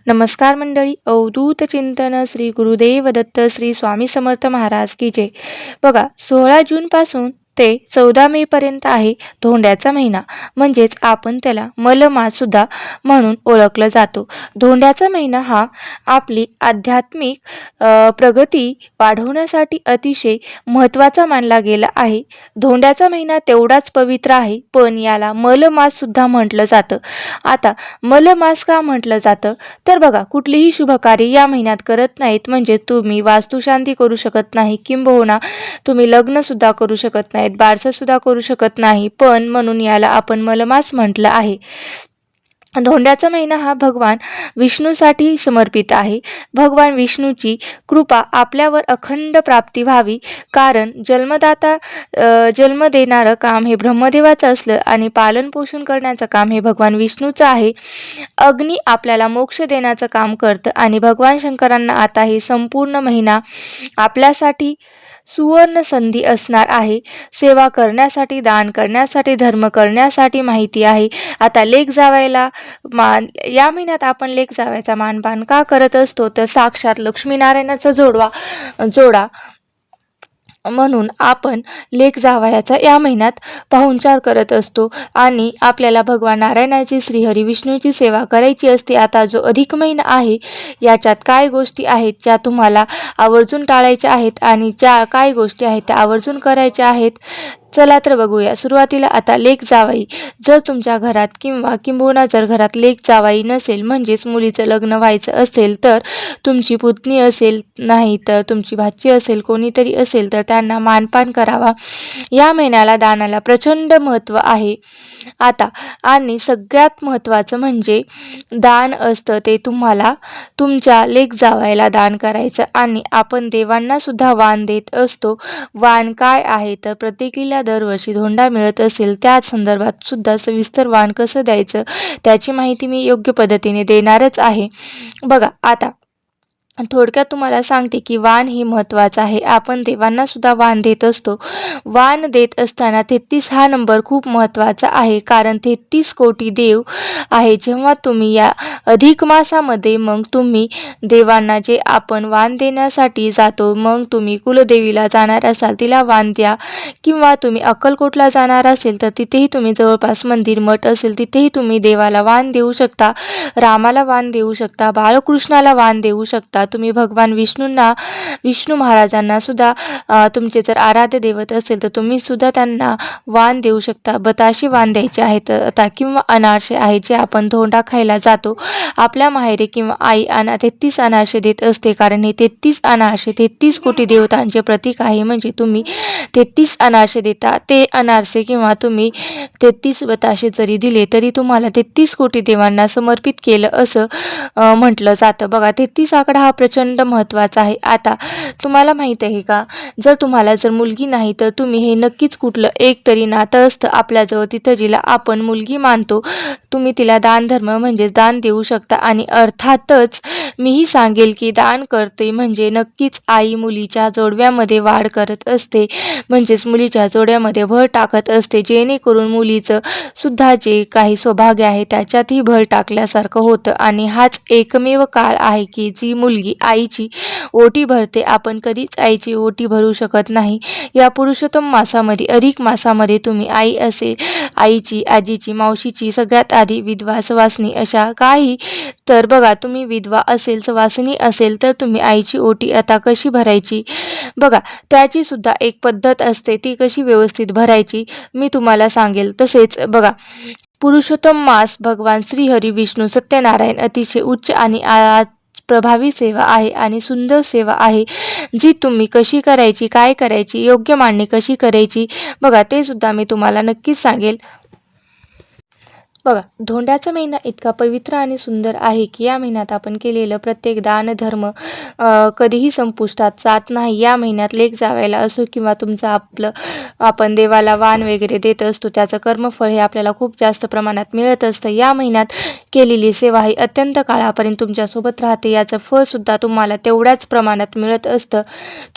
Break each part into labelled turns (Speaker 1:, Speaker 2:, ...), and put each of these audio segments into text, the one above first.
Speaker 1: नमस्कार मंडळी. अवधूत चिंतन श्री गुरुदेव दत्त श्री स्वामी समर्थ महाराज की जय. बघा, 16 जून पासून ते 14 मे पर्यंत आहे धोंड्याचा महिना. म्हणजेच आपण त्याला मलमास सुद्धा म्हणून ओळखलं जातो. धोंड्याचा महिना हा आपली आध्यात्मिक प्रगती वाढवण्यासाठी अतिशय महत्त्वाचा मानला गेला आहे. धोंड्याचा महिना तेवढाच पवित्र आहे, पण याला मलमास सुद्धा म्हटलं जातं. आता मलमास का म्हटलं जातं? तर बघा, कुठलीही शुभकार्य या महिन्यात करत नाहीत, म्हणजे तुम्ही वास्तुशांती करू शकत नाही, किंबहुना तुम्ही लग्न सुद्धा करू शकत नाहीत, बारसं सुद्धा करू शकत नाही, पण म्हणून याला आपण मलमास म्हटलं आहे. धोंड्याचा महिना हा भगवान विष्णूसाठी समर्पित आहे. भगवान विष्णूची कृपा आपल्यावर अखंड प्राप्ती व्हावी, कारण जन्म देणारं काम हे ब्रह्मदेवाचं असलं आणि पालनपोषण करण्याचं काम हे भगवान विष्णूचं आहे. अग्नी आपल्याला मोक्ष देण्याचं काम करतं आणि भगवान शंकरांना आता हे संपूर्ण महिना आपल्यासाठी सुवर्ण संधी असणार आहे. सेवा करण्यासाठी, दान करण्यासाठी, धर्म करण्यासाठी माहिती आहे. आता लेक जावायला या महिन्यात आपण लेक जावायचा मानपान का करत असतो, तर साक्षात लक्ष्मीनारायणाचा जोडा म्हणून आपण लेक जावयाचा या महिन्यात पाहुणचार करत असतो आणि आपल्याला भगवान नारायणाची, श्रीहरी विष्णूची सेवा करायची असते. आता जो अधिक महिना आहे, याच्यात काय गोष्टी आहेत ज्या तुम्हाला आवर्जून टाळायच्या आहेत आणि ज्या काय गोष्टी आहेत त्या आवर्जून करायच्या आहेत, चला तर बघूया. सुरुवातीला आता लेक जावई. जर तुमच्या घरात किंबहुना जर घरात लेक जावई नसेल, म्हणजेच मुलीचं लग्न व्हायचं असेल, तर तुमची पुतणी असेल, नाही तर तुमची भाची असेल, कोणीतरी असेल, तर त्यांना मानपान करावा. या महिन्याला दानाला प्रचंड महत्त्व आहे. आता आणि सगळ्यात महत्त्वाचं म्हणजे दान असतं ते तुम्हाला तुमच्या लेक जावयाला दान करायचं आणि आपण देवांना सुद्धा वाण देत असतो. वाण काय आहे, तर प्रत्येकीला दरवर्षी धोंडा मिळत असेल, त्याच संदर्भात सुद्धा सविस्तर वाण कसं द्यायचं त्याची माहिती मी योग्य पद्धतीने देणारच आहे. बघा, आता थोडक्यात तुम्हाला सांगते की वाण हे महत्त्वाचं आहे. आपण देवांना सुद्धा वाण देत असतो. वाण देत असताना 33 हा नंबर खूप महत्त्वाचा आहे, कारण 33 कोटी देव आहे. जेव्हा तुम्ही या अधिक मासामध्ये मग तुम्ही देवांना जे आपण वाण देण्यासाठी जातो, मग तुम्ही कुलदेवीला जाणार असाल तिला वाण द्या, किंवा तुम्ही अक्कलकोटला जाणार असेल तर तिथेही तुम्ही जवळपास मंदिर मठ असेल तिथेही तुम्ही देवाला वाण देऊ शकता. रामाला वाण देऊ शकता, बाळकृष्णाला वाण देऊ शकता. तुम्ही भगवान विष्णू महाराजांना सुद्धा तुमचे जर आराध्य दैवत असेल तर तुम्ही सुद्धा त्यांना वाण देऊ शकता. बताशे वाण द्यायचे आहेत आता, किंवा अनारसे आहे जे आपण धोंडा खायला जातो. आपल्या माहेरी किंवा आई 33 अनारसे देत असते, कारण हे 33 अनारसे 33 कोटी देवतांचे प्रतीक आहे. म्हणजे तुम्ही 33 अनारसे देता. ते अनारसे किंवा तुम्ही 33 बताशे जरी दिले तरी तुम्हाला 33 कोटी देवांना समर्पित केलं असं म्हटलं जातं. बघा, 33 आकडा हा प्रचंड महत्त्वाचा आहे. आता तुम्हाला माहीत आहे का, जर तुम्हाला जर मुलगी नाही तर तुम्ही हे नक्कीच कुठलं एक तरी नातं असतं आपल्याजवळ, तिथं जिला आपण मुलगी मानतो, तुम्ही तिला दान धर्म म्हणजेच दान देऊ शकता. आणि अर्थातच मीही सांगेल की दान करते म्हणजे नक्कीच आई मुलीच्या जोडव्यामध्ये वाढ करत असते, म्हणजेच मुलीच्या जोड्यामध्ये भर टाकत असते, जेणेकरून मुलीचं सुद्धा जे काही सौभाग्य आहे त्याच्यातही भर टाकल्यासारखं होतं. आणि हाच एकमेव काळ आहे की जी मुलगी आईची ओटी भरते. आपण कधीच आईची ओटी भरू शकत नाही. या पुरुषोत्तम मासामध्ये, अधिक मासामध्ये तुम्ही आई असेल, आईची, आजीची, मावशीची, सगळ्यात आधी विधवा, सवासणी अशा काही, तर बघा, तुम्ही विधवा असेल, सवासणी असेल तर तुम्ही आईची ओटी आता कशी भरायची, बघा त्याची सुद्धा एक पद्धत असते. ती कशी व्यवस्थित भरायची मी तुम्हाला सांगेल. तसेच बघा, पुरुषोत्तम मास भगवान श्री हरी विष्णू सत्यनारायण अतिशय उच्च आणि प्रभावी सेवा आहे आणि सुंदर सेवा आहे, जी तुम्ही कशी करायची, काय करायची, योग्य मांडणी कशी करायची, बघा ते सुद्धा मी तुम्हाला नक्कीच सांगेल. बघा, धोंड्याचा महिना इतका पवित्र आणि सुंदर आहे की या महिन्यात आपण केलेलं प्रत्येक दान धर्म कधीही संपुष्टात जात नाही. या महिन्यात लेक जावायला असो किंवा आपण देवाला वाण वगैरे देत असतो, त्याचं कर्मफळ हे आपल्याला खूप जास्त प्रमाणात मिळत असतं. या महिन्यात केलेली सेवा ही अत्यंत काळापर्यंत तुमच्यासोबत राहते. याचं फळसुद्धा तुम्हाला तेवढ्याच प्रमाणात मिळत असतं.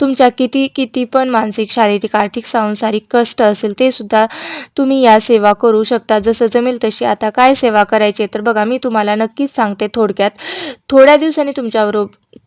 Speaker 1: तुमच्या किती पण मानसिक, शारीरिक, आर्थिक, सांसारिक कष्ट असेल ते सुद्धा तुम्ही या सेवा करू शकता. जसं जमेल तशी आता काय सेवा करायची तर बघा मी तुम्हाला नक्कीच सांगते थोडक्यात. थोड्या दिवसांनी तुमच्याबरोबर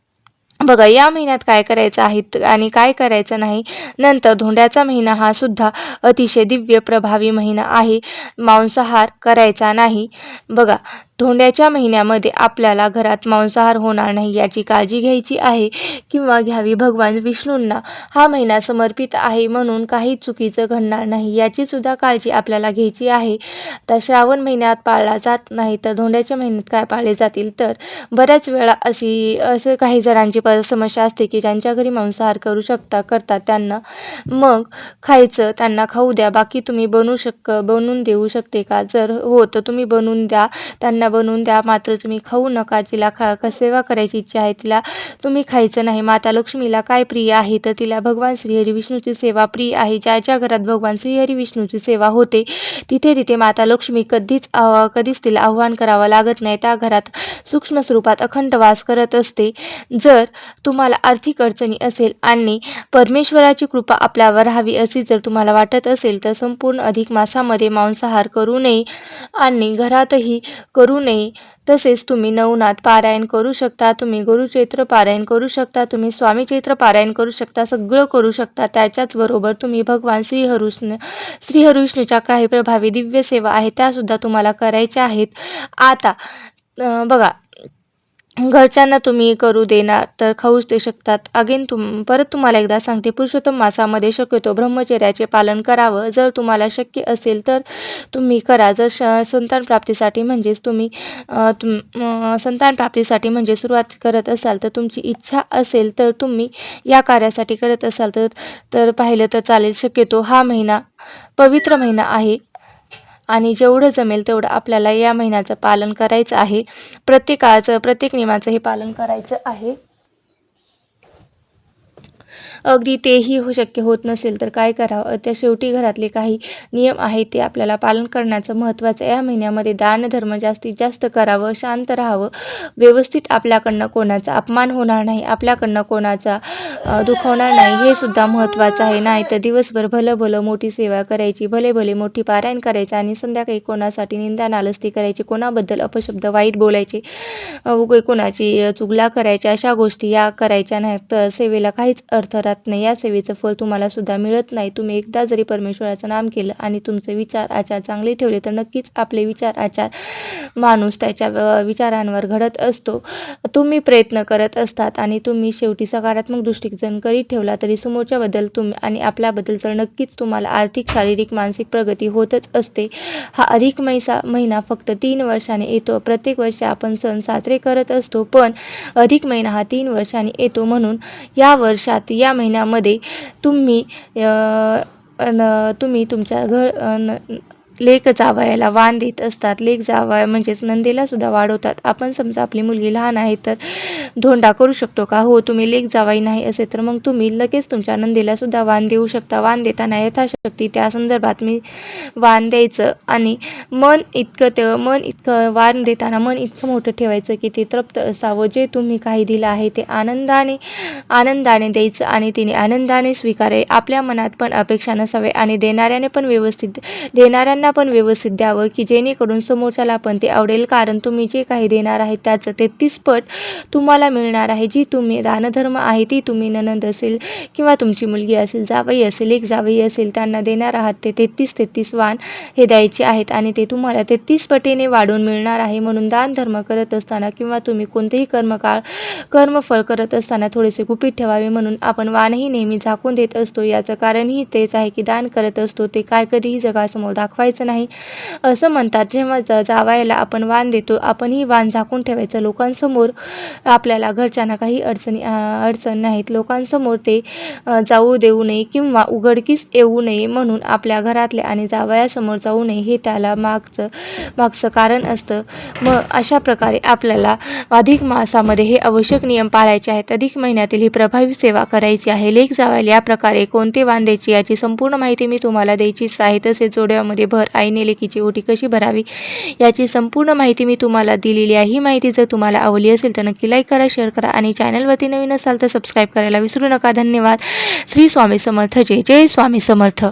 Speaker 1: बघा या महिन्यात काय करायचं आहे आणि काय करायचं नाही. नंतर धोंड्याचा महिना हा सुद्धा अतिशय दिव्य प्रभावी महिना आहे. मांसाहार करायचा नाही. बघा धोंड्याच्या महिन्यामध्ये आपल्याला घरात मांसाहार होणार नाही याची काळजी घ्यायची आहे किंवा घ्यावी. भगवान विष्णूंना हा महिना समर्पित आहे म्हणून काही चुकीचं घडणार नाही याची सुद्धा काळजी आपल्याला घ्यायची आहे. तर श्रावण महिन्यात पाळला जात नाही तर धोंड्याच्या महिन्यात काय पाळले जातील तर बऱ्याच वेळा असं काही जणांची समस्या असते की ज्यांच्या घरी मांसाहार करतात त्यांना मग खायचं त्यांना खाऊ द्या, बाकी तुम्ही बनवून देऊ शकते का? जर हो तर तुम्ही बनवून द्या, त्यांना बनवून द्या, मात्र तुम्ही खाऊ नका. जिला सेवा करायची इच्छा आहे तिला तुम्ही खायचं नाही. माता लक्ष्मीला काय प्रिय आहे तर तिला भगवान श्रीहरी विष्णूची सेवा प्रिय आहे. ज्या घरात भगवान श्रीहरी विष्णूची सेवा होते तिथे माता लक्ष्मी कधीच तिला आव्हान करावं लागत नाही. त्या घरात सूक्ष्म स्वरूपात अखंड वास करत असते. जर तुम्हाला आर्थिक अडचणी असेल आणि परमेश्वराची कृपा आपल्यावर राहावी अशी जर तुम्हाला वाटत असेल तर संपूर्ण अधिक मासामध्ये मांसाहार करू नये आणि घरातही करू नये. तसेच तुम्ही नवनाथ पारायण करू शकता, तुम्ही गुरुचैत्र पारायण करू शकता, तुम्ही स्वामी चैत्र पारायण करू शकता, सगळं करू शकता. त्याच्याचबरोबर तुम्ही भगवान श्रीहरिविष्णूच्या काही प्रभावी दिव्य सेवा आहेत त्यासुद्धा तुम्हाला करायच्या आहेत. आता बघा घरच्यांना तुम्ही करू देणार तर खाऊच दे शकतात. परत तुम्हाला एकदा सांगते, पुरुषोत्तम मासामध्ये शक्यतो ब्रह्मचर्याचे पालन करावं. जर तुम्हाला शक्य असेल तर तुम्ही करा. जर संतान प्राप्तीसाठी म्हणजे सुरुवात करत असाल तर तुमची इच्छा असेल तर तुम्ही या कार्यासाठी करत असाल तर पाहिलं तर चालेल. शक्यतो हा महिना पवित्र महिना आहे आणि जेवढं जमेल तेवढं आपल्याला या महिन्याचं पालन करायचं आहे. प्रत्येक नियमाचं हे पालन करायचं आहे. अगदी तेही शक्य होत नसेल तर काय करावं, त्या शेवटी घरातले काही नियम आहेत ते आपल्याला पालन करण्याचं महत्त्वाचं. या महिन्यामध्ये दानधर्म जास्तीत जास्त करावं, शांत राहावं, व्यवस्थित आपल्याकडनं कोणाचा अपमान होणार नाही, आपल्याकडनं कोणाचा दुखवणार नाही हे सुद्धा महत्त्वाचं आहे. नाही तर दिवसभर भलं मोठी सेवा करायची, भले मोठी पारायण करायचं आणि संध्याकाळी कोणासाठी निंदा नालस्ती करायची, कोणाबद्दल अपशब्द वाईट बोलायचे, कोणाची चुगला करायच्या, अशा गोष्टी या करायच्या नाहीत. तर सेवेला काहीच अर्थ राहत नाही. या सेवेचं फळ तुम्हाला सुद्धा मिळत नाही. तुम्ही एकदा जरी परमेश्वराचं नाम केलं आणि तुमचे विचार आचार चांगले ठेवले तर नक्कीच आपले विचार आचार माणूस त्याच्या विचारांवर घडत असतो. तुम्ही प्रयत्न करत असतात आणि तुम्ही शेवटी सकारात्मक दृष्टिकोन करीत ठेवला तरी समोरच्याबद्दल आणि आपल्याबद्दल तर नक्कीच तुम्हाला आर्थिक, शारीरिक, मानसिक प्रगती होतच असते. हा अधिक महिना फक्त 3 वर्षांनी येतो. प्रत्येक वर्षी आपण सण साजरे करत असतो, पण अधिक महिना हा 3 वर्षांनी येतो. म्हणून या वर्षात या महिन्यामध्ये तुम्ही तुमच्या लेक जावयाला वाण देत असतात. लेक जावया म्हणजेच नंदेला सुद्धा वाढवतात. आपण समजा आपली मुलगी लहान आहे तर धोंडा करू शकतो का? हो. तुम्ही लेक जावाई नाही असेल तर मग तुम्ही लगेच तुमच्या नंदेला सुद्धा वाण देऊ शकता. वाण देताना यथाशक्ती त्या संदर्भात मी वाण द्यायचं आणि मन इतकं वाण देताना मन इतकं मोठं ठेवायचं की ते तृप्त असावं. जे तुम्ही काही दिलं आहे ते आनंदाने द्यायचं आणि तिने आनंदाने स्वीकारावे. आपल्या मनात पण अपेक्षा नसावे आणि देणाऱ्यांना पण व्यवस्थित द्यावं की जेणेकरून समोरच्याला पण ते आवडेल. कारण तुम्ही जे काही देणार आहे त्याचं 33 पट तुम्हाला मिळणार आहे. जी तुम्ही दानधर्म आहे ती तुम्ही नणंद असेल किंवा तुमची मुलगी असेल, जावई असेल, एक जावई असेल त्यांना देणार आहात ते 33 वाण हे द्यायचे आहेत आणि ते तुम्हाला 33 पटीने वाढून मिळणार आहे. म्हणून दानधर्म करत असताना किंवा तुम्ही कोणतेही कर्मफळ करत असताना थोडेसे गुपित ठेवावे. म्हणून आपण वाणही नेहमी झाकून देत असतो. याचं कारणही तेच आहे की दान करत असतो ते काय कधीही जगासमोर दाखवायचं नाही. असं म्हणतात जेव्हा जावयाला आपण वाण देतो आपणही वाण झाकून ठेवायचं लोकांसमोर. आपल्याला घरच्यांना काही अडचण नाहीत लोकांसमोर ते जाऊ देऊ नये किंवा उघडकीस येऊ नये म्हणून आपल्या घरातले आणि जावयासमोर जाऊ नये हे त्याला मागचं कारण असतं. मग अशा प्रकारे आपल्याला अधिक मासामध्ये हे आवश्यक नियम पाळायचे आहेत. अधिक महिन्यातील ही प्रभावी सेवा करायची आहे. लेक जावयाला या प्रकारे कोणते वाण द्यायचे याची संपूर्ण माहिती मी तुम्हाला द्यायचीच आहे. तसेच जोड्यामध्ये आईने लेकीची ओटी कशी भरावी याची संपूर्ण माहिती मी तुम्हाला दिलेली आहे. ही माहिती जर तुम्हाला आवडली असेल तर नक्की लाईक करा, शेअर करा आणि चॅनलवरती नवीन असाल तर सबस्क्राईब करायला विसरू नका. धन्यवाद. श्री स्वामी समर्थ. जय जय स्वामी समर्थ.